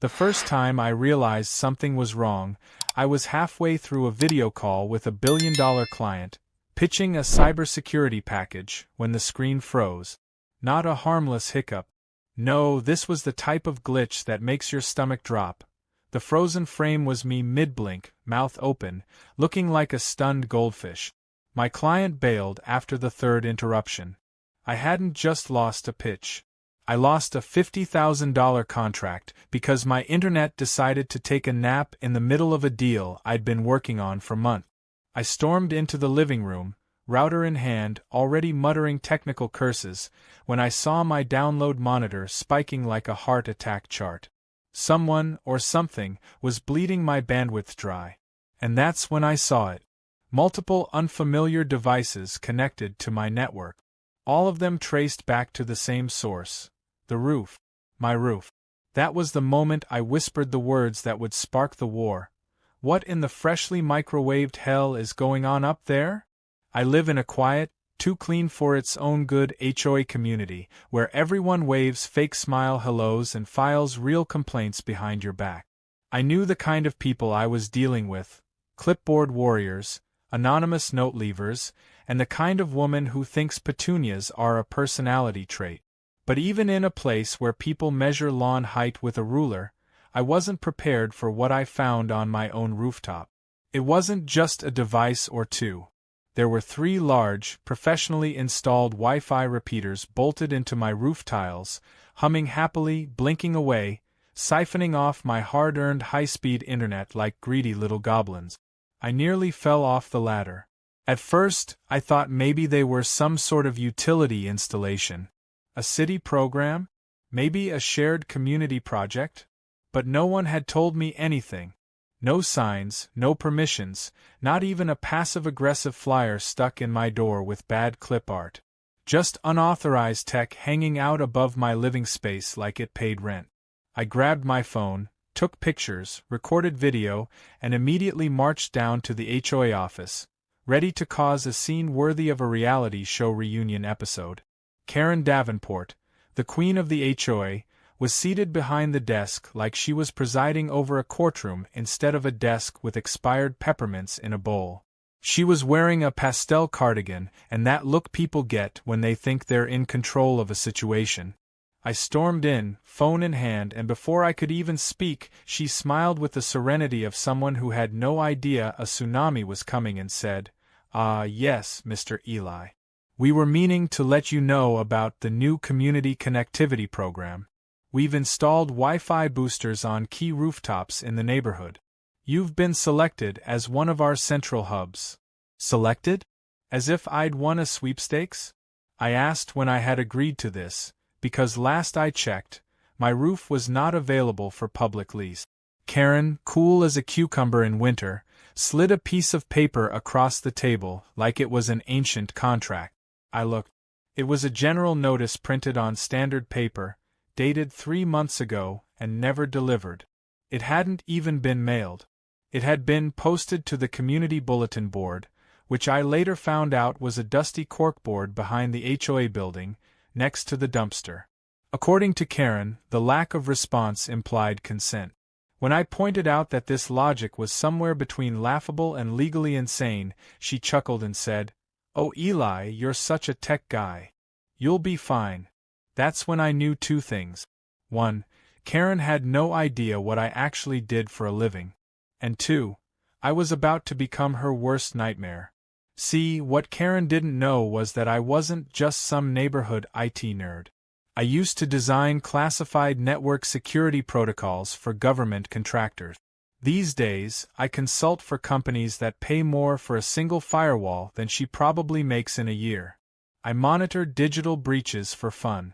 The first time I realized something was wrong, I was halfway through a video call with a billion-dollar client, pitching a cybersecurity package, when the screen froze. Not a harmless hiccup. No, this was the type of glitch that makes your stomach drop. The frozen frame was me mid-blink, mouth open, looking like a stunned goldfish. My client bailed after the third interruption. I hadn't just lost a pitch. I lost a $50,000 contract because my internet decided to take a nap in the middle of a deal I'd been working on for months. I stormed into the living room, router in hand, already muttering technical curses, when I saw my download monitor spiking like a heart attack chart. Someone, or something, was bleeding my bandwidth dry. And that's when I saw it. Multiple unfamiliar devices connected to my network. All of them traced back to the same source. The roof. My roof. That was the moment I whispered the words that would spark the war. What in the freshly microwaved hell is going on up there? I live in a quiet, too clean for its own good HOA community, where everyone waves fake smile hellos and files real complaints behind your back. I knew the kind of people I was dealing with: clipboard warriors, anonymous note leavers, and the kind of woman who thinks petunias are a personality trait. But even in a place where people measure lawn height with a ruler, I wasn't prepared for what I found on my own rooftop. It wasn't just a device or two. There were 3 large, professionally installed Wi-Fi repeaters bolted into my roof tiles, humming happily, blinking away, siphoning off my hard-earned high-speed internet like greedy little goblins. I nearly fell off the ladder. At first, I thought maybe they were some sort of utility installation. A city program? Maybe a shared community project? But no one had told me anything. No signs, no permissions, not even a passive-aggressive flyer stuck in my door with bad clip art. Just unauthorized tech hanging out above my living space like it paid rent. I grabbed my phone, took pictures, recorded video, and immediately marched down to the HOA office, ready to cause a scene worthy of a reality show reunion episode. Karen Davenport, the queen of the HOA, was seated behind the desk like she was presiding over a courtroom instead of a desk with expired peppermints in a bowl. She was wearing a pastel cardigan, and that look people get when they think they're in control of a situation. I stormed in, phone in hand, and before I could even speak, she smiled with the serenity of someone who had no idea a tsunami was coming and said, "Ah, yes, Mr. Eli. We were meaning to let you know about the new community connectivity program. We've installed Wi-Fi boosters on key rooftops in the neighborhood. You've been selected as one of our central hubs." Selected? As if I'd won a sweepstakes? I asked when I had agreed to this, because last I checked, my roof was not available for public lease. Karen, cool as a cucumber in winter, slid a piece of paper across the table like it was an ancient contract. I looked. It was a general notice printed on standard paper, dated 3 months ago, and never delivered. It hadn't even been mailed. It had been posted to the community bulletin board, which I later found out was a dusty corkboard behind the HOA building, next to the dumpster. According to Karen, the lack of response implied consent. When I pointed out that this logic was somewhere between laughable and legally insane, she chuckled and said, "Oh, Eli, you're such a tech guy. You'll be fine." That's when I knew 2 things. 1. Karen had no idea what I actually did for a living. And 2. I was about to become her worst nightmare. See, what Karen didn't know was that I wasn't just some neighborhood IT nerd. I used to design classified network security protocols for government contractors. These days, I consult for companies that pay more for a single firewall than she probably makes in a year. I monitor digital breaches for fun.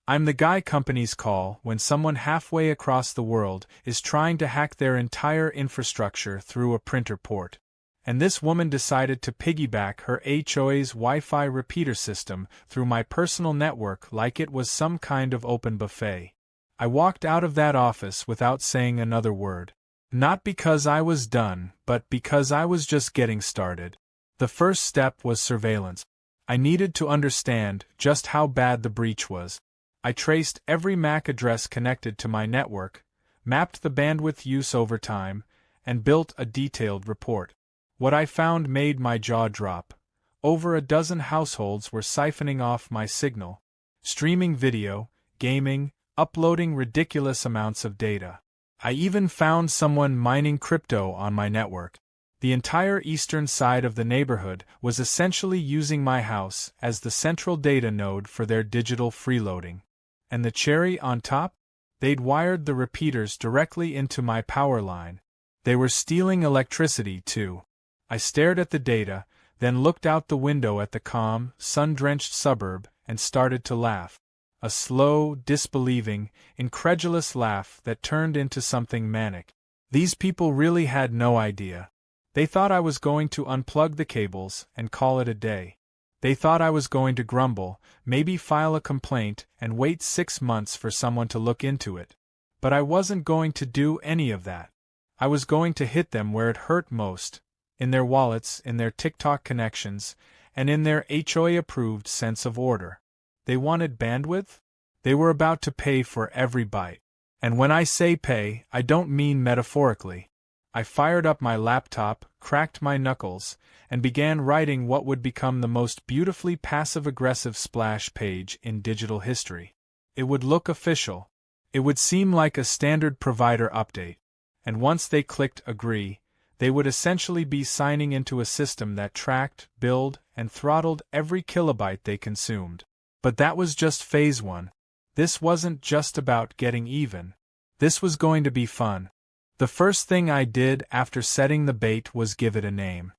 I'm the guy companies call when someone halfway across the world is trying to hack their entire infrastructure through a printer port. And this woman decided to piggyback her HOA's Wi-Fi repeater system through my personal network like it was some kind of open buffet. I walked out of that office without saying another word. Not because I was done, but because I was just getting started. The first step was surveillance. I needed to understand just how bad the breach was. I traced every MAC address connected to my network, mapped the bandwidth use over time, and built a detailed report. What I found made my jaw drop. Over a dozen households were siphoning off my signal, streaming video, gaming, uploading ridiculous amounts of data. I even found someone mining crypto on my network. The entire eastern side of the neighborhood was essentially using my house as the central data node for their digital freeloading. And the cherry on top? They'd wired the repeaters directly into my power line. They were stealing electricity too. I stared at the data, then looked out the window at the calm, sun-drenched suburb and started to laugh. A slow, disbelieving, incredulous laugh that turned into something manic. These people really had no idea. They thought I was going to unplug the cables and call it a day. They thought I was going to grumble, maybe file a complaint and wait 6 months for someone to look into it. But I wasn't going to do any of that. I was going to hit them where it hurt most, in their wallets, in their TikTok connections, and in their HOA-approved sense of order. They wanted bandwidth? They were about to pay for every byte. And when I say pay, I don't mean metaphorically. I fired up my laptop, cracked my knuckles, and began writing what would become the most beautifully passive-aggressive splash page in digital history. It would look official. It would seem like a standard provider update. And once they clicked agree, they would essentially be signing into a system that tracked, billed, and throttled every kilobyte they consumed. But that was just phase 1. This wasn't just about getting even. This was going to be fun. The first thing I did after setting the bait was give it a name.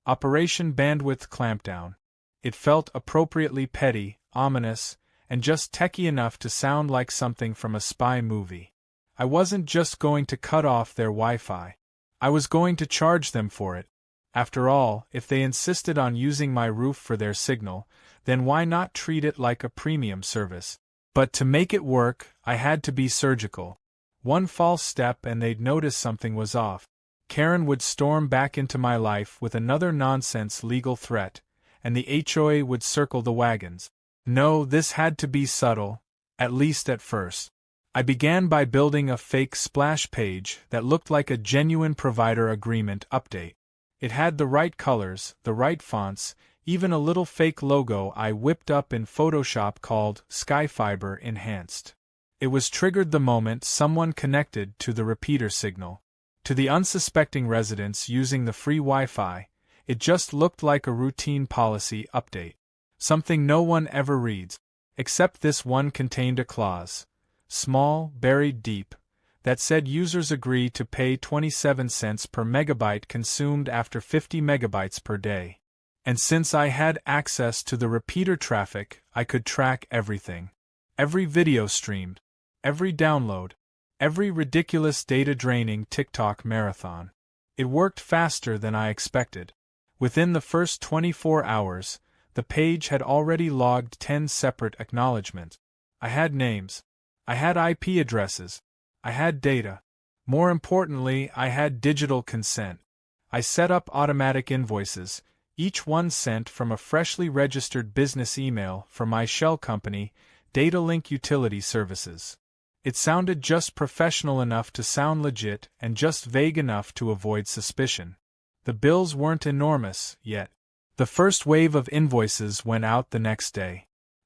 Operation Bandwidth Clampdown. It felt appropriately petty, ominous, and just techie enough to sound like something from a spy movie. I wasn't just going to cut off their Wi-Fi. I was going to charge them for it. After all, if they insisted on using my roof for their signal, then why not treat it like a premium service? But to make it work, I had to be surgical. One false step and they'd notice something was off. Karen would storm back into my life with another nonsense legal threat, and the HOA would circle the wagons. No, this had to be subtle, at least at first. I began by building a fake splash page that looked like a genuine provider agreement update. It had the right colors, the right fonts, even a little fake logo I whipped up in Photoshop called Skyfiber Enhanced. It was triggered the moment someone connected to the repeater signal. To the unsuspecting residents using the free Wi-Fi, it just looked like a routine policy update. Something no one ever reads. Except this one contained a clause, small, buried deep, that said users agree to pay 27 cents per megabyte consumed after 50 megabytes per day. And since I had access to the repeater traffic, I could track everything. Every video streamed. Every download, every ridiculous data-draining TikTok marathon. It worked faster than I expected. Within the first 24 hours, the page had already logged 10 separate acknowledgements. I had names. I had IP addresses. I had data. More importantly, I had digital consent. I set up automatic invoices, each one sent from a freshly registered business email from my shell company, DataLink Utility Services. It sounded just professional enough to sound legit and just vague enough to avoid suspicion. The bills weren't enormous, yet. The first wave of invoices went out the next day.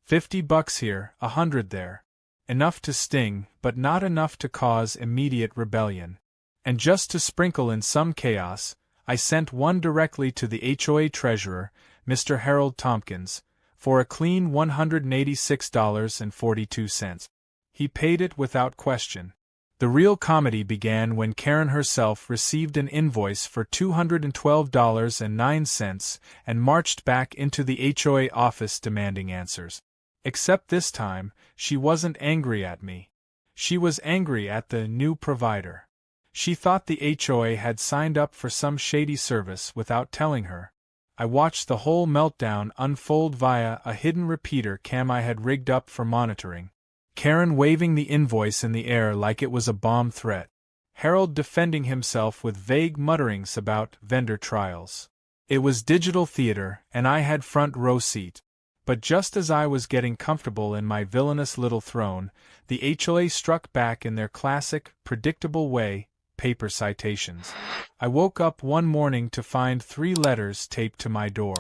$50 here, $100 there. Enough to sting, but not enough to cause immediate rebellion. And just to sprinkle in some chaos, I sent one directly to the HOA treasurer, Mr. Harold Tompkins, for a clean $186.42. He paid it without question. The real comedy began when Karen herself received an invoice for $212.09 and marched back into the HOA office demanding answers. Except this time, she wasn't angry at me. She was angry at the new provider. She thought the HOA had signed up for some shady service without telling her. I watched the whole meltdown unfold via a hidden repeater cam I had rigged up for monitoring. Karen waving the invoice in the air like it was a bomb threat. Harold defending himself with vague mutterings about vendor trials. It was digital theater, and I had front row seat. But just as I was getting comfortable in my villainous little throne, the HOA struck back in their classic, predictable way, paper citations. I woke up one morning to find 3 letters taped to my door.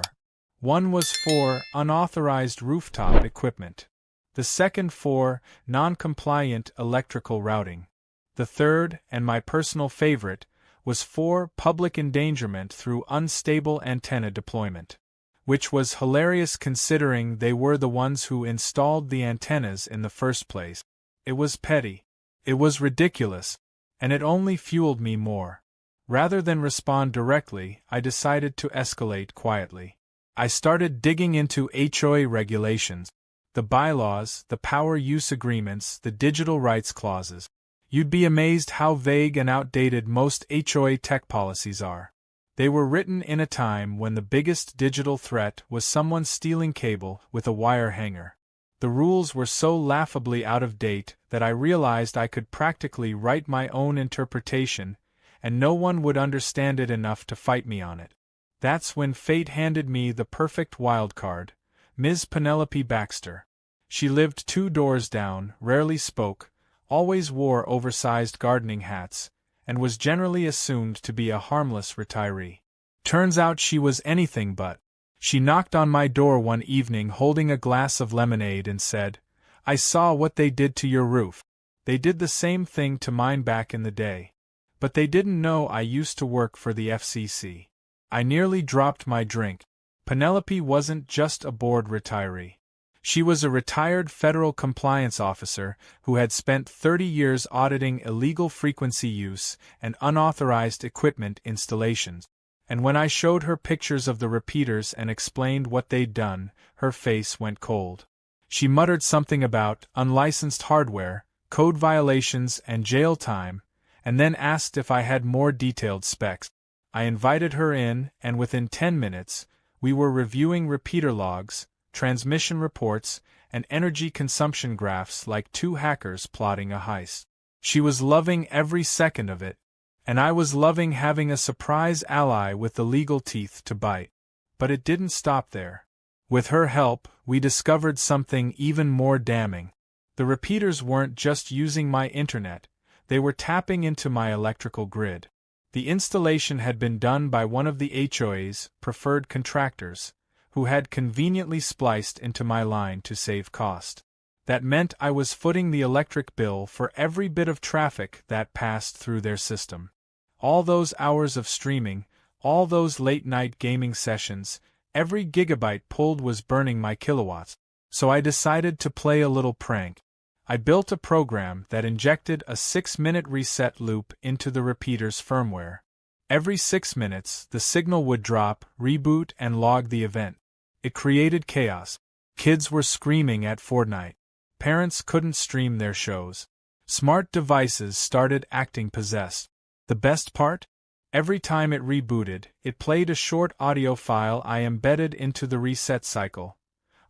One was for unauthorized rooftop equipment. The second for non-compliant electrical routing. The third, and my personal favorite, was for public endangerment through unstable antenna deployment. Which was hilarious considering they were the ones who installed the antennas in the first place. It was petty. It was ridiculous. And it only fueled me more. Rather than respond directly, I decided to escalate quietly. I started digging into HOA regulations, the bylaws, the power use agreements, the digital rights clauses. You'd be amazed how vague and outdated most HOA tech policies are. They were written in a time when the biggest digital threat was someone stealing cable with a wire hanger. The rules were so laughably out of date that I realized I could practically write my own interpretation, and no one would understand it enough to fight me on it. That's when fate handed me the perfect wildcard, Ms. Penelope Baxter. She lived 2 doors down, rarely spoke, always wore oversized gardening hats, and was generally assumed to be a harmless retiree. Turns out she was anything but. She knocked on my door one evening holding a glass of lemonade and said, "I saw what they did to your roof. They did the same thing to mine back in the day. But they didn't know I used to work for the FCC." I nearly dropped my drink. Penelope wasn't just a bored retiree. She was a retired federal compliance officer who had spent 30 years auditing illegal frequency use and unauthorized equipment installations. And when I showed her pictures of the repeaters and explained what they'd done, her face went cold. She muttered something about unlicensed hardware, code violations, and jail time, and then asked if I had more detailed specs. I invited her in, and within 10 minutes, we were reviewing repeater logs, transmission reports, and energy consumption graphs like 2 hackers plotting a heist. She was loving every second of it, and I was loving having a surprise ally with the legal teeth to bite. But it didn't stop there. With her help, we discovered something even more damning. The repeaters weren't just using my internet, they were tapping into my electrical grid. The installation had been done by one of the HOA's preferred contractors, who had conveniently spliced into my line to save cost. That meant I was footing the electric bill for every bit of traffic that passed through their system. All those hours of streaming, all those late-night gaming sessions, every gigabyte pulled was burning my kilowatts. So I decided to play a little prank. I built a program that injected a 6-minute reset loop into the repeater's firmware. Every 6 minutes, the signal would drop, reboot, and log the event. It created chaos. Kids were screaming at Fortnite. Parents couldn't stream their shows. Smart devices started acting possessed. The best part? Every time it rebooted, it played a short audio file I embedded into the reset cycle.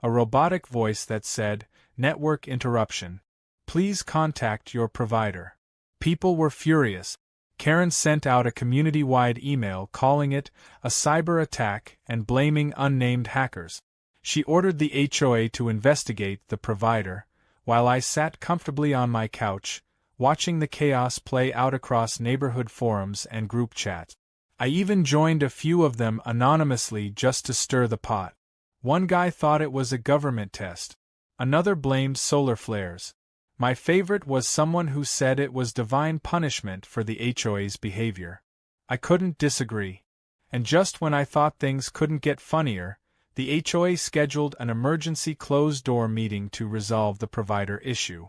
A robotic voice that said, "Network interruption. Please contact your provider." People were furious. Karen sent out a community-wide email calling it a cyber attack and blaming unnamed hackers. She ordered the HOA to investigate the provider, while I sat comfortably on my couch, watching the chaos play out across neighborhood forums and group chats. I even joined a few of them anonymously just to stir the pot. One guy thought it was a government test. Another blamed solar flares. My favorite was someone who said it was divine punishment for the HOA's behavior. I couldn't disagree. And just when I thought things couldn't get funnier, the HOA scheduled an emergency closed-door meeting to resolve the provider issue.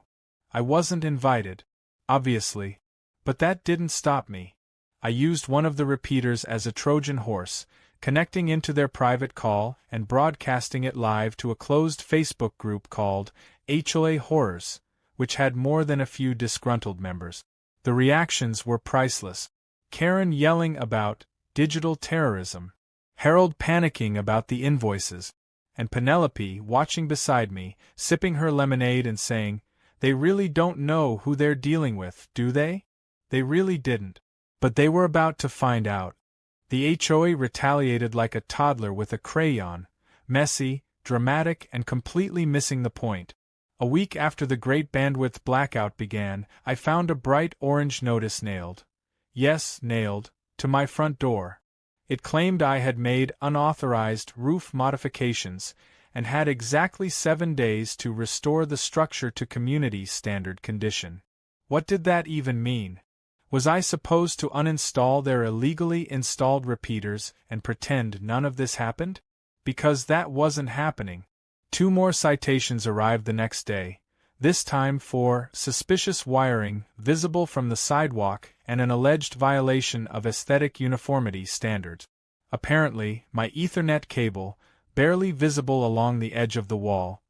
I wasn't invited, obviously, but that didn't stop me. I used one of the repeaters as a Trojan horse, connecting into their private call and broadcasting it live to a closed Facebook group called HOA Horrors, which had more than a few disgruntled members. The reactions were priceless. Karen yelling about digital terrorism, Harold panicking about the invoices, and Penelope watching beside me, sipping her lemonade and saying, "They really don't know who they're dealing with, do they?" They really didn't. But they were about to find out. The HOA retaliated like a toddler with a crayon, messy, dramatic, and completely missing the point. A week after the great bandwidth blackout began, I found a bright orange notice nailed. Yes, nailed, to my front door. It claimed I had made unauthorized roof modifications and had exactly 7 days to restore the structure to community standard condition. What did that even mean? Was I supposed to uninstall their illegally installed repeaters and pretend none of this happened? Because that wasn't happening. 2 more citations arrived the next day, this time for suspicious wiring visible from the sidewalk and an alleged violation of aesthetic uniformity standards. Apparently, my Ethernet cable, barely visible along the edge of the wall,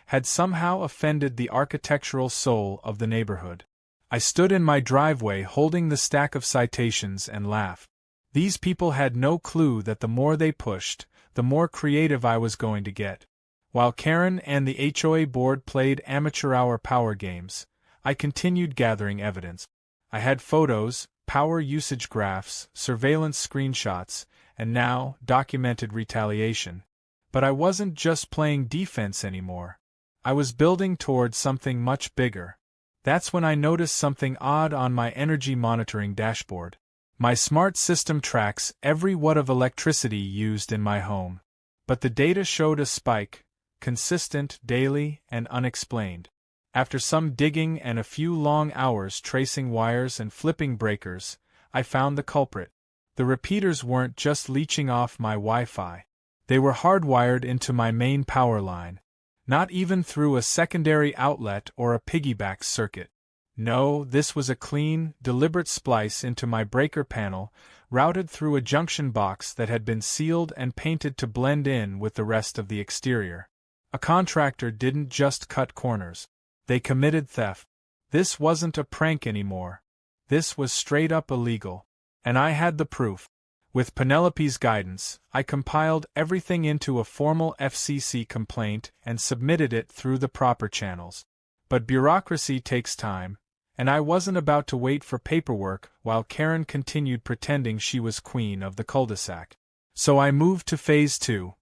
had somehow offended the architectural soul of the neighborhood. I stood in my driveway holding the stack of citations and laughed. These people had no clue that the more they pushed, the more creative I was going to get. While Karen and the HOA board played amateur hour power games, I continued gathering evidence. I had photos, power usage graphs, surveillance screenshots, and now documented retaliation. But I wasn't just playing defense anymore. I was building toward something much bigger. That's when I noticed something odd on my energy monitoring dashboard. My smart system tracks every watt of electricity used in my home. But the data showed a spike, consistent, daily, and unexplained. After some digging and a few long hours tracing wires and flipping breakers, I found the culprit. The repeaters weren't just leeching off my Wi-Fi. They were hardwired into my main power line. Not even through a secondary outlet or a piggyback circuit. No, this was a clean, deliberate splice into my breaker panel, routed through a junction box that had been sealed and painted to blend in with the rest of the exterior. A contractor didn't just cut corners. They committed theft. This wasn't a prank anymore. This was straight up illegal. And I had the proof. With Penelope's guidance, I compiled everything into a formal FCC complaint and submitted it through the proper channels. But bureaucracy takes time, and I wasn't about to wait for paperwork while Karen continued pretending she was queen of the cul-de-sac. So I moved to Phase 2,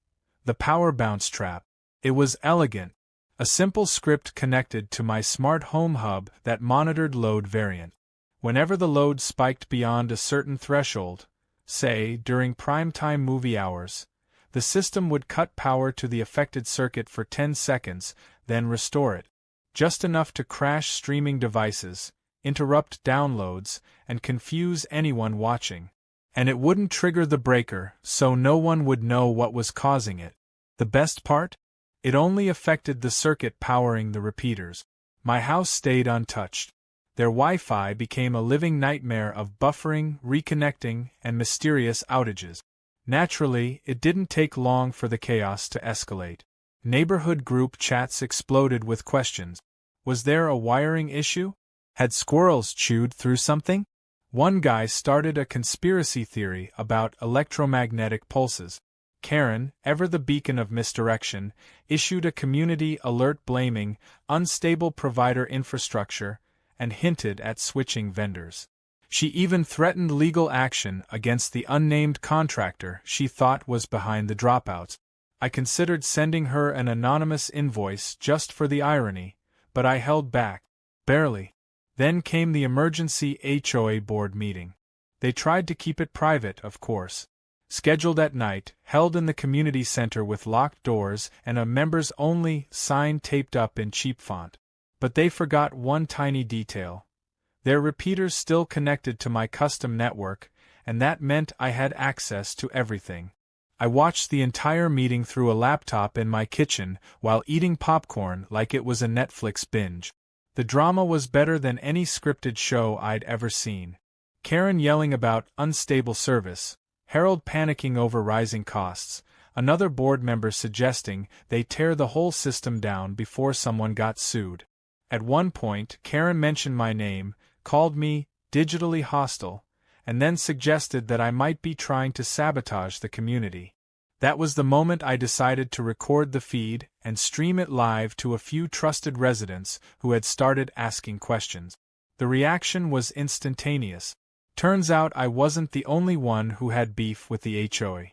the power bounce trap. It was elegant. A simple script connected to my smart home hub that monitored load variant. Whenever the load spiked beyond a certain threshold, say, during prime-time movie hours, the system would cut power to the affected circuit for 10 seconds, then restore it. Just enough to crash streaming devices, interrupt downloads, and confuse anyone watching. And it wouldn't trigger the breaker, so no one would know what was causing it. The best part? It only affected the circuit powering the repeaters. My house stayed untouched. Their Wi-Fi became a living nightmare of buffering, reconnecting, and mysterious outages. Naturally, it didn't take long for the chaos to escalate. Neighborhood group chats exploded with questions. Was there a wiring issue? Had squirrels chewed through something? One guy started a conspiracy theory about electromagnetic pulses. Karen, ever the beacon of misdirection, issued a community alert blaming unstable provider infrastructure and hinted at switching vendors. She even threatened legal action against the unnamed contractor she thought was behind the dropouts. I considered sending her an anonymous invoice just for the irony, but I held back. Barely. Then came the emergency HOA board meeting. They tried to keep it private, of course. Scheduled at night, held in the community center with locked doors and a members-only sign taped up in cheap font. But they forgot one tiny detail. Their repeaters still connected to my custom network, and that meant I had access to everything. I watched the entire meeting through a laptop in my kitchen while eating popcorn like it was a Netflix binge. The drama was better than any scripted show I'd ever seen. Karen yelling about unstable service, Harold panicking over rising costs, another board member suggesting they tear the whole system down before someone got sued. At one point, Karen mentioned my name, called me digitally hostile, and then suggested that I might be trying to sabotage the community. That was the moment I decided to record the feed and stream it live to a few trusted residents who had started asking questions. The reaction was instantaneous. Turns out I wasn't the only one who had beef with the HOA.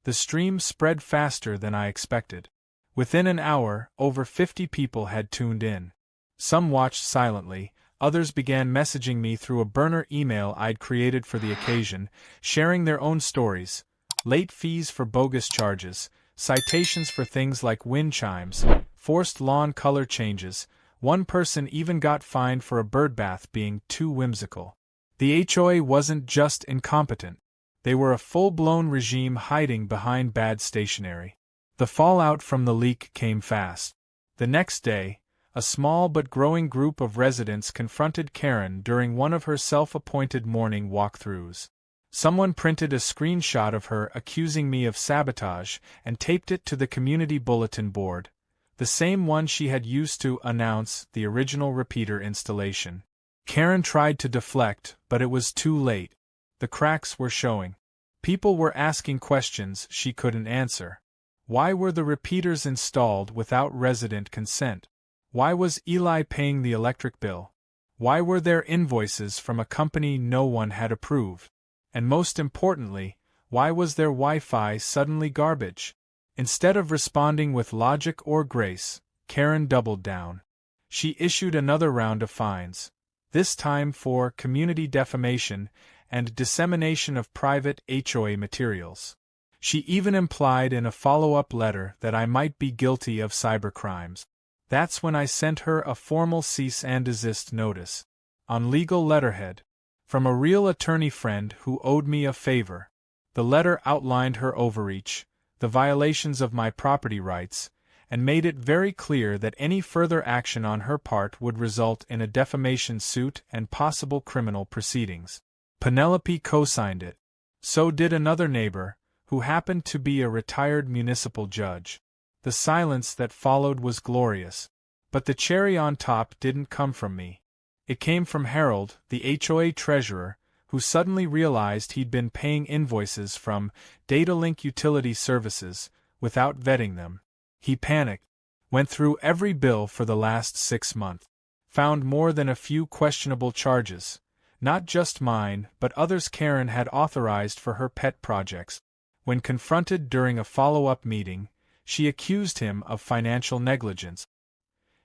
The stream spread faster than I expected. Within an hour, over 50 people had tuned in. Some watched silently, others began messaging me through a burner email I'd created for the occasion, sharing their own stories: late fees for bogus charges, citations for things like wind chimes, forced lawn color changes. One person even got fined for a birdbath being too whimsical. The HOA wasn't just incompetent. They were a full-blown regime hiding behind bad stationery. The fallout from the leak came fast. The next day, a small but growing group of residents confronted Karen during one of her self-appointed morning walkthroughs. Someone printed a screenshot of her accusing me of sabotage and taped it to the community bulletin board, the same one she had used to announce the original repeater installation. Karen tried to deflect, but it was too late. The cracks were showing. People were asking questions she couldn't answer. Why were the repeaters installed without resident consent? Why was Eli paying the electric bill? Why were there invoices from a company no one had approved? And most importantly, why was their Wi-Fi suddenly garbage? Instead of responding with logic or grace, Karen doubled down. She issued another round of fines, this time for community defamation and dissemination of private HOA materials. She even implied in a follow-up letter that I might be guilty of cybercrimes. That's when I sent her a formal cease and desist notice, on legal letterhead, from a real attorney friend who owed me a favor. The letter outlined her overreach, the violations of my property rights, and made it very clear that any further action on her part would result in a defamation suit and possible criminal proceedings. Penelope co-signed it. So did another neighbor, who happened to be a retired municipal judge. The silence that followed was glorious. But the cherry on top didn't come from me. It came from Harold, the HOA treasurer, who suddenly realized he'd been paying invoices from Datalink Utility Services without vetting them. He panicked, went through every bill for the last 6 months, found more than a few questionable charges, not just mine but others Karen had authorized for her pet projects. When confronted during a follow-up meeting, she accused him of financial negligence.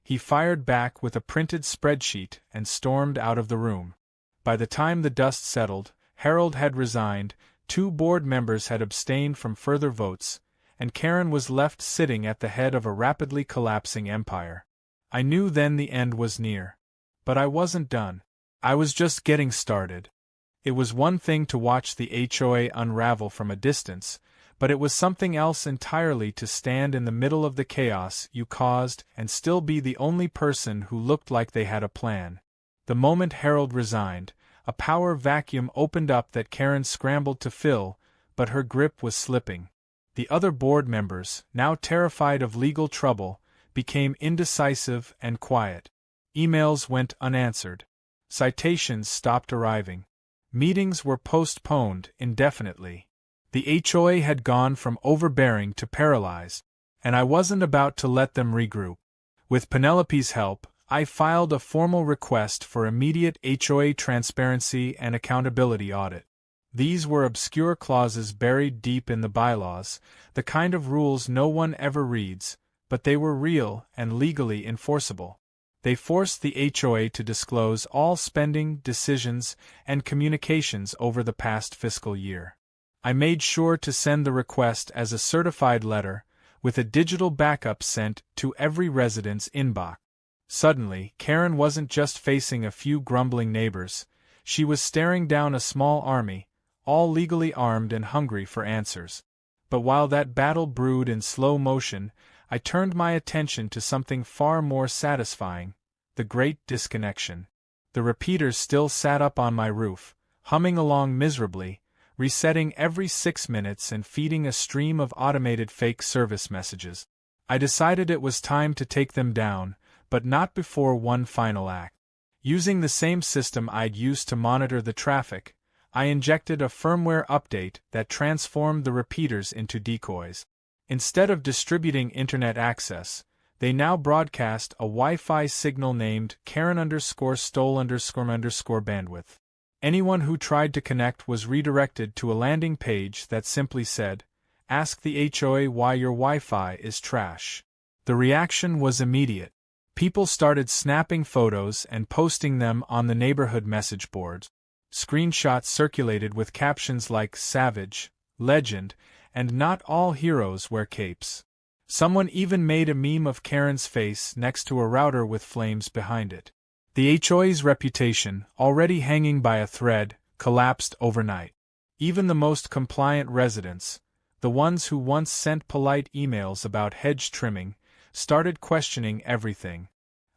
He fired back with a printed spreadsheet and stormed out of the room. By the time the dust settled, Harold had resigned, 2 board members had abstained from further votes, and Karen was left sitting at the head of a rapidly collapsing empire. I knew then the end was near. But I wasn't done. I was just getting started. It was one thing to watch the HOA unravel from a distance, but it was something else entirely to stand in the middle of the chaos you caused and still be the only person who looked like they had a plan. The moment Harold resigned, a power vacuum opened up that Karen scrambled to fill, but her grip was slipping. The other board members, now terrified of legal trouble, became indecisive and quiet. Emails went unanswered. Citations stopped arriving. Meetings were postponed indefinitely. The HOA had gone from overbearing to paralyzed, and I wasn't about to let them regroup. With Penelope's help, I filed a formal request for immediate HOA transparency and accountability audit. These were obscure clauses buried deep in the bylaws, the kind of rules no one ever reads, but they were real and legally enforceable. They forced the HOA to disclose all spending, decisions, and communications over the past fiscal year. I made sure to send the request as a certified letter, with a digital backup sent to every resident's inbox. Suddenly, Karen wasn't just facing a few grumbling neighbors, she was staring down a small army, all legally armed and hungry for answers. But while that battle brewed in slow motion, I turned my attention to something far more satisfying: the great disconnection. The repeaters still sat up on my roof, humming along miserably, resetting every 6 minutes and feeding a stream of automated fake service messages. I decided it was time to take them down, but not before one final act. Using the same system I'd used to monitor the traffic, I injected a firmware update that transformed the repeaters into decoys. Instead of distributing internet access, they now broadcast a Wi-Fi signal named Karen_stole_bandwidth. Anyone who tried to connect was redirected to a landing page that simply said, "Ask the HOA why your Wi-Fi is trash." The reaction was immediate. People started snapping photos and posting them on the neighborhood message boards. Screenshots circulated with captions like "Savage," "Legend," and "Not all heroes wear capes." Someone even made a meme of Karen's face next to a router with flames behind it. The HOA's reputation, already hanging by a thread, collapsed overnight. Even the most compliant residents, the ones who once sent polite emails about hedge trimming, started questioning everything.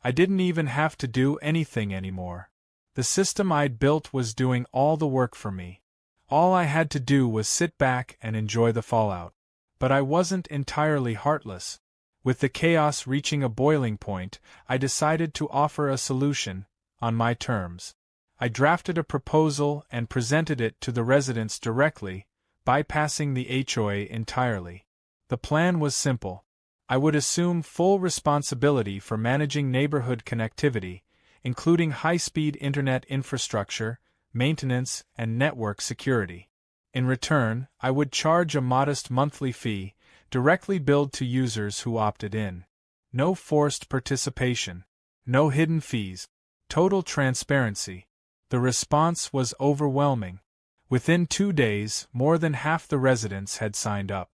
I didn't even have to do anything anymore. The system I'd built was doing all the work for me. All I had to do was sit back and enjoy the fallout. But I wasn't entirely heartless. With the chaos reaching a boiling point, I decided to offer a solution, on my terms. I drafted a proposal and presented it to the residents directly, bypassing the HOA entirely. The plan was simple. I would assume full responsibility for managing neighborhood connectivity, including high-speed internet infrastructure, maintenance, and network security. In return, I would charge a modest monthly fee, directly billed to users who opted in. No forced participation. No hidden fees. Total transparency. The response was overwhelming. Within 2 days, more than half the residents had signed up.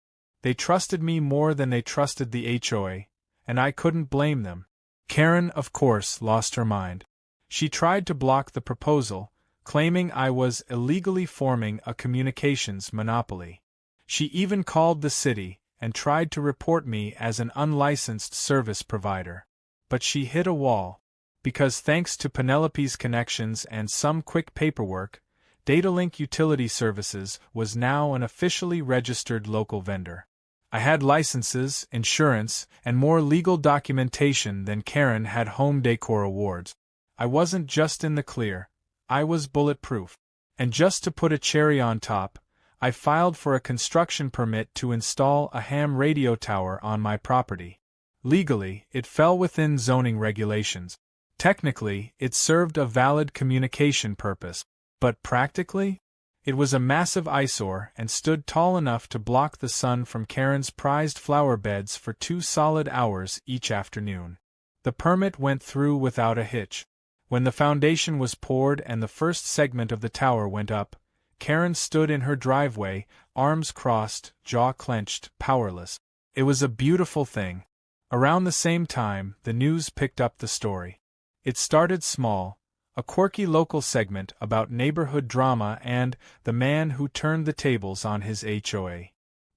They trusted me more than they trusted the HOA, and I couldn't blame them. Karen, of course, lost her mind. She tried to block the proposal, claiming I was illegally forming a communications monopoly. She even called the city and tried to report me as an unlicensed service provider. But she hit a wall, because thanks to Penelope's connections and some quick paperwork, Datalink Utility Services was now an officially registered local vendor. I had licenses, insurance, and more legal documentation than Karen had home decor awards. I wasn't just in the clear, I was bulletproof. And just to put a cherry on top, I filed for a construction permit to install a ham radio tower on my property. Legally, it fell within zoning regulations. Technically, it served a valid communication purpose. But practically? It was a massive eyesore and stood tall enough to block the sun from Karen's prized flower beds for 2 solid hours each afternoon. The permit went through without a hitch. When the foundation was poured and the first segment of the tower went up, Karen stood in her driveway, arms crossed, jaw clenched, powerless. It was a beautiful thing. Around the same time, the news picked up the story. It started small, a quirky local segment about neighborhood drama and the man who turned the tables on his HOA.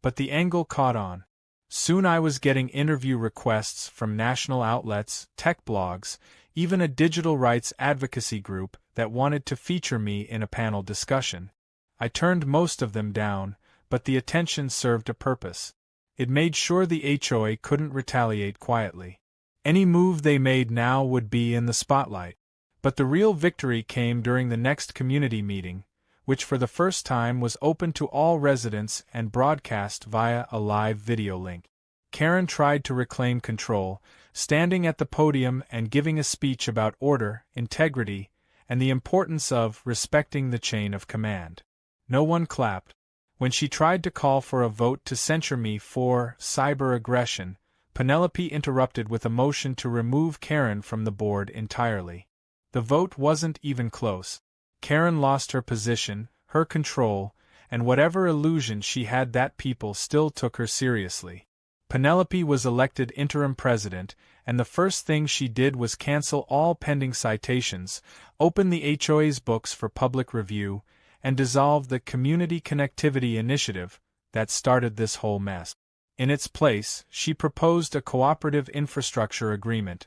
But the angle caught on. Soon I was getting interview requests from national outlets, tech blogs, even a digital rights advocacy group that wanted to feature me in a panel discussion. I turned most of them down, but the attention served a purpose. It made sure the HOA couldn't retaliate quietly. Any move they made now would be in the spotlight. But the real victory came during the next community meeting, which for the first time was open to all residents and broadcast via a live video link. Karen tried to reclaim control, standing at the podium and giving a speech about order, integrity, and the importance of respecting the chain of command. No one clapped. When she tried to call for a vote to censure me for cyber aggression, Penelope interrupted with a motion to remove Karen from the board entirely. The vote wasn't even close. Karen lost her position, her control, and whatever illusion she had that people still took her seriously. Penelope was elected interim president, and the first thing she did was cancel all pending citations, open the HOA's books for public review, and dissolve the Community Connectivity Initiative that started this whole mess. In its place, she proposed a cooperative infrastructure agreement,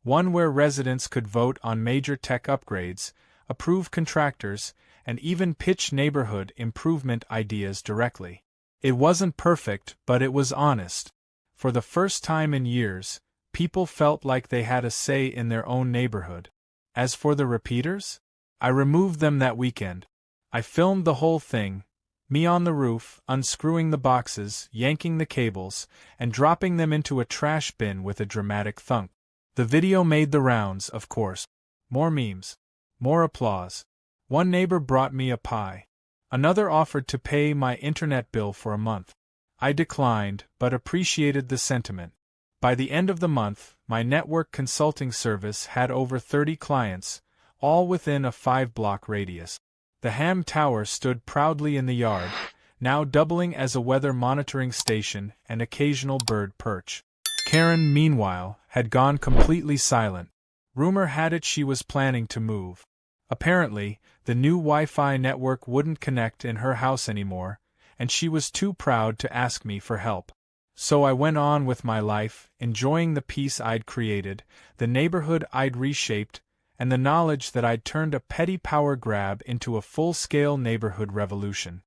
one where residents could vote on major tech upgrades, approve contractors, and even pitch neighborhood improvement ideas directly. It wasn't perfect, but it was honest. For the first time in years, people felt like they had a say in their own neighborhood. As for the repeaters, I removed them that weekend. I filmed the whole thing, me on the roof, unscrewing the boxes, yanking the cables, and dropping them into a trash bin with a dramatic thunk. The video made the rounds, of course. More memes. More applause. One neighbor brought me a pie. Another offered to pay my internet bill for a month. I declined, but appreciated the sentiment. By the end of the month, my network consulting service had over 30 clients, all within a 5-block radius. The Ham Tower stood proudly in the yard, now doubling as a weather monitoring station and occasional bird perch. Karen, meanwhile, had gone completely silent. Rumor had it she was planning to move. Apparently, the new Wi-Fi network wouldn't connect in her house anymore, and she was too proud to ask me for help. So I went on with my life, enjoying the peace I'd created, the neighborhood I'd reshaped, and the knowledge that I'd turned a petty power grab into a full-scale neighborhood revolution.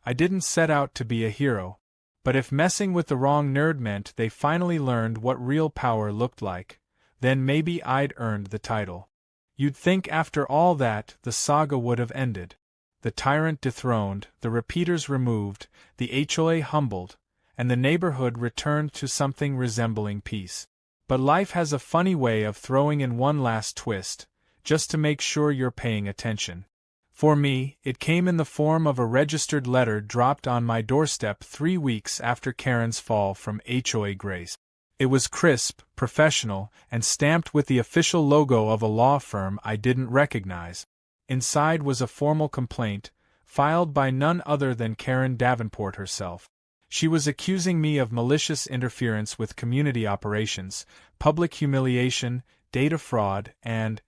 I didn't set out to be a hero, but if messing with the wrong nerd meant they finally learned what real power looked like, then maybe I'd earned the title. You'd think after all that, the saga would have ended. The tyrant dethroned, the repeaters removed, the HOA humbled, and the neighborhood returned to something resembling peace. But life has a funny way of throwing in one last twist, just to make sure you're paying attention. For me, it came in the form of a registered letter dropped on my doorstep 3 weeks after Karen's fall from HOA grace. It was crisp, professional, and stamped with the official logo of a law firm I didn't recognize. Inside was a formal complaint, filed by none other than Karen Davenport herself. She was accusing me of malicious interference with community operations, public humiliation, data fraud, and,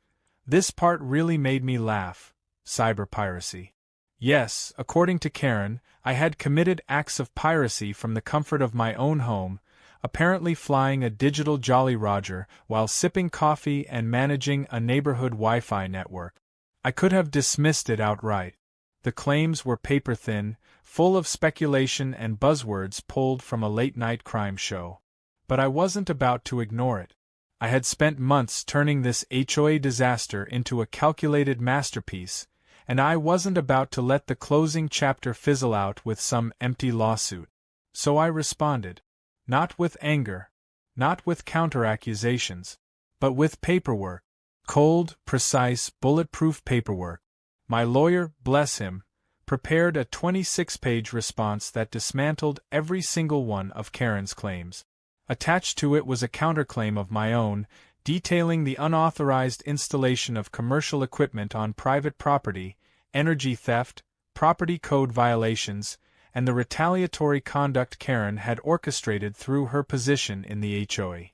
this part really made me laugh, cyber piracy. Yes, according to Karen, I had committed acts of piracy from the comfort of my own home, apparently flying a digital Jolly Roger while sipping coffee and managing a neighborhood Wi-Fi network. I could have dismissed it outright. The claims were paper-thin, full of speculation and buzzwords pulled from a late-night crime show. But I wasn't about to ignore it. I had spent months turning this HOA disaster into a calculated masterpiece, and I wasn't about to let the closing chapter fizzle out with some empty lawsuit. So I responded. Not with anger, not with counter-accusations, but with paperwork. Cold, precise, bulletproof paperwork. My lawyer, bless him, prepared a 26-page response that dismantled every single one of Karen's claims. Attached to it was a counterclaim of my own, detailing the unauthorized installation of commercial equipment on private property, energy theft, property code violations, and the retaliatory conduct Karen had orchestrated through her position in the HOA.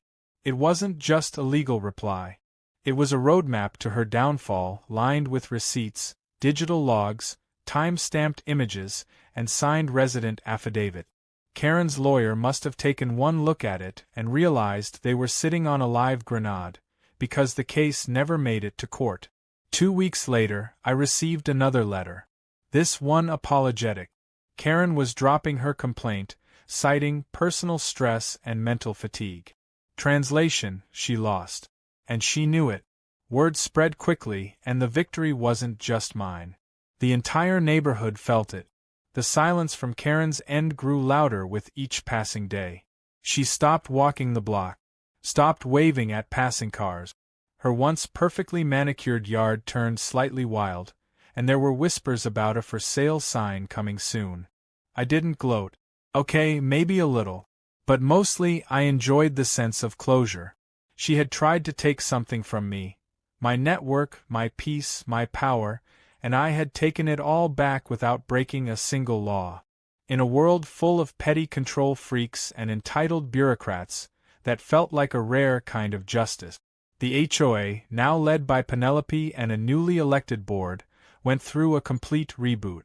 It wasn't just a legal reply. It was a roadmap to her downfall, lined with receipts, digital logs, time-stamped images, and signed resident affidavit. Karen's lawyer must have taken one look at it and realized they were sitting on a live grenade, because the case never made it to court. 2 weeks later, I received another letter. This one apologetic. Karen was dropping her complaint, citing personal stress and mental fatigue. Translation, she lost. And she knew it. Word spread quickly, and the victory wasn't just mine. The entire neighborhood felt it. The silence from Karen's end grew louder with each passing day. She stopped walking the block, stopped waving at passing cars. Her once perfectly manicured yard turned slightly wild, and there were whispers about a for sale sign coming soon. I didn't gloat. Okay, maybe a little. But mostly I enjoyed the sense of closure. She had tried to take something from me, my network, my peace, my power, and I had taken it all back without breaking a single law. In a world full of petty control freaks and entitled bureaucrats, that felt like a rare kind of justice. The HOA, now led by Penelope and a newly elected board, went through a complete reboot.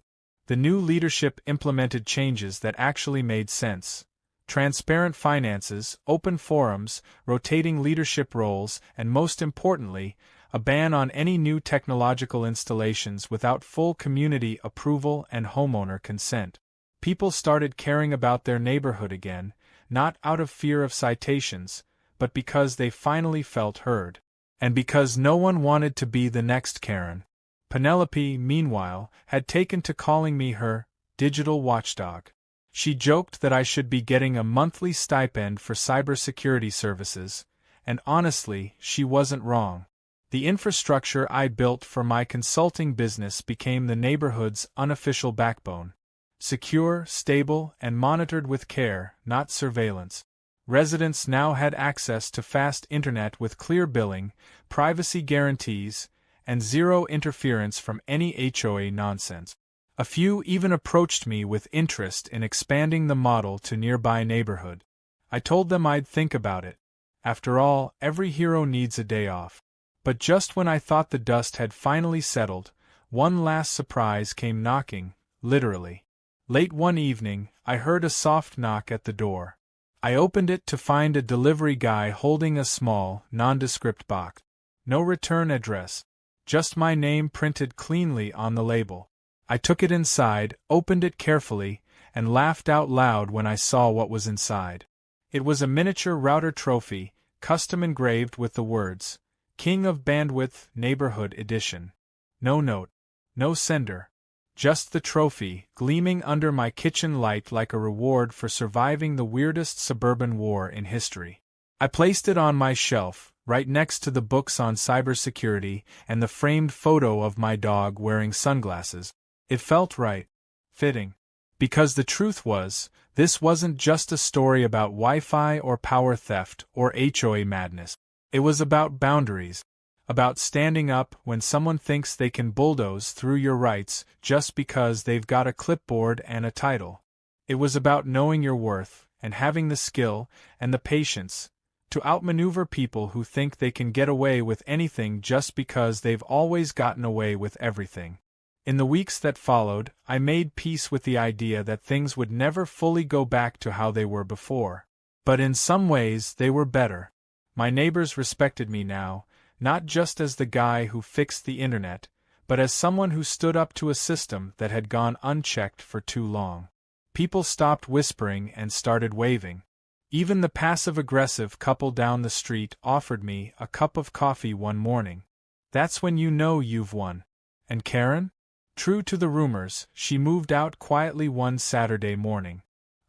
The new leadership implemented changes that actually made sense. Transparent finances, open forums, rotating leadership roles, and most importantly, a ban on any new technological installations without full community approval and homeowner consent. People started caring about their neighborhood again, not out of fear of citations, but because they finally felt heard. And because no one wanted to be the next Karen. Penelope, meanwhile, had taken to calling me her digital watchdog. She joked that I should be getting a monthly stipend for cybersecurity services, and honestly, she wasn't wrong. The infrastructure I built for my consulting business became the neighborhood's unofficial backbone. Secure, stable, and monitored with care, not surveillance. Residents now had access to fast internet with clear billing, privacy guarantees, and zero interference from any HOA nonsense. A few even approached me with interest in expanding the model to nearby neighborhood. I told them I'd think about it. After all, every hero needs a day off. But just when I thought the dust had finally settled, one last surprise came knocking, literally. Late one evening, I heard a soft knock at the door. I opened it to find a delivery guy holding a small, nondescript box. No return address. Just my name printed cleanly on the label. I took it inside, opened it carefully, and laughed out loud when I saw what was inside. It was a miniature router trophy, custom engraved with the words, King of Bandwidth Neighborhood Edition. No note. No sender. Just the trophy, gleaming under my kitchen light like a reward for surviving the weirdest suburban war in history. I placed it on my shelf, right next to the books on cybersecurity and the framed photo of my dog wearing sunglasses. It felt right. Fitting. Because the truth was, this wasn't just a story about Wi-Fi or power theft or HOA madness. It was about boundaries. About standing up when someone thinks they can bulldoze through your rights just because they've got a clipboard and a title. It was about knowing your worth and having the skill and the patience to outmaneuver people who think they can get away with anything just because they've always gotten away with everything. In the weeks that followed, I made peace with the idea that things would never fully go back to how they were before. But in some ways, they were better. My neighbors respected me now, not just as the guy who fixed the internet, but as someone who stood up to a system that had gone unchecked for too long. People stopped whispering and started waving. Even the passive-aggressive couple down the street offered me a cup of coffee one morning. That's when you know you've won. And Karen? True to the rumors, she moved out quietly one Saturday morning.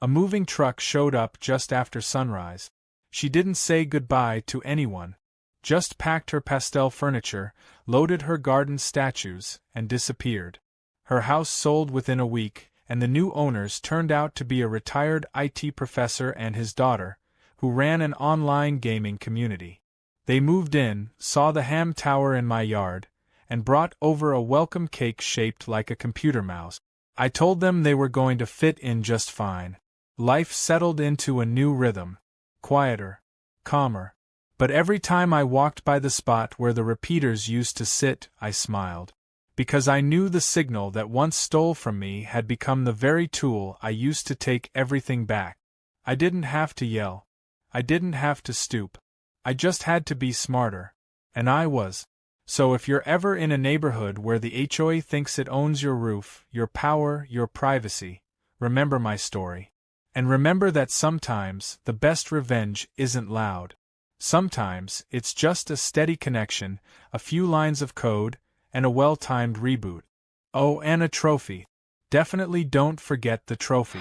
A moving truck showed up just after sunrise. She didn't say goodbye to anyone. Just packed her pastel furniture, loaded her garden statues, and disappeared. Her house sold within a week, and the new owners turned out to be a retired IT professor and his daughter, who ran an online gaming community. They moved in, saw the ham tower in my yard, and brought over a welcome cake shaped like a computer mouse. I told them they were going to fit in just fine. Life settled into a new rhythm. Quieter. Calmer. But every time I walked by the spot where the repeaters used to sit, I smiled. Because I knew the signal that once stole from me had become the very tool I used to take everything back. I didn't have to yell. I didn't have to stoop. I just had to be smarter. And I was. So if you're ever in a neighborhood where the HOA thinks it owns your roof, your power, your privacy, remember my story. And remember that sometimes the best revenge isn't loud. Sometimes it's just a steady connection, a few lines of code, and a well-timed reboot. Oh, and a trophy. Definitely don't forget the trophy.